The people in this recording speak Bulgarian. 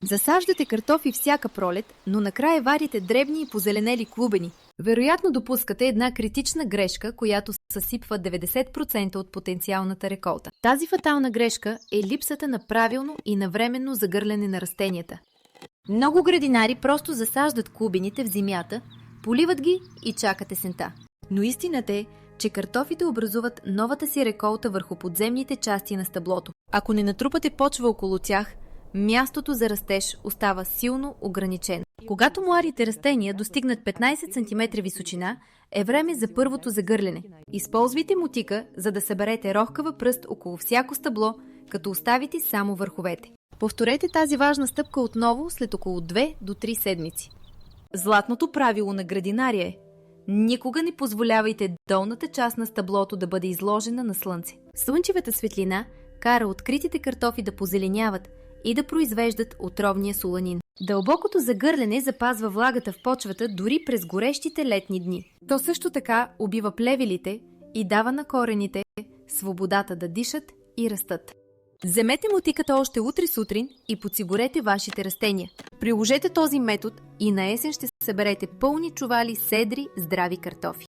Засаждате картофи всяка пролет, но накрая вадите дребни и позеленели клубени. Вероятно допускате една критична грешка, която съсипва 90% от потенциалната реколта. Тази фатална грешка е липсата на правилно и навременно загърляне на растенията. Много градинари просто засаждат клубените в земята, поливат ги и чакат есента. Но истината е, че картофите образуват новата си реколта върху подземните части на стъблото. Ако не натрупате почва около тях, мястото за растеж остава силно ограничено. Когато младите растения достигнат 15 см височина, е време за първото загърляне. Използвайте мотика, за да съберете рохкава пръст около всяко стъбло, като оставите само върховете. Повторете тази важна стъпка отново след около 2 до 3 седмици. Златното правило на градинария е: никога не позволявайте долната част на стъблото да бъде изложена на слънце. Слънчевата светлина кара откритите картофи да позеленяват и да произвеждат отровния соланин. Дълбокото загърляне запазва влагата в почвата дори през горещите летни дни. То също така убива плевелите и дава на корените свободата да дишат и растат. Вземете мотиката още утре сутрин и подсигурете вашите растения. Приложете този метод и на есен ще съберете пълни чували седри, здрави картофи.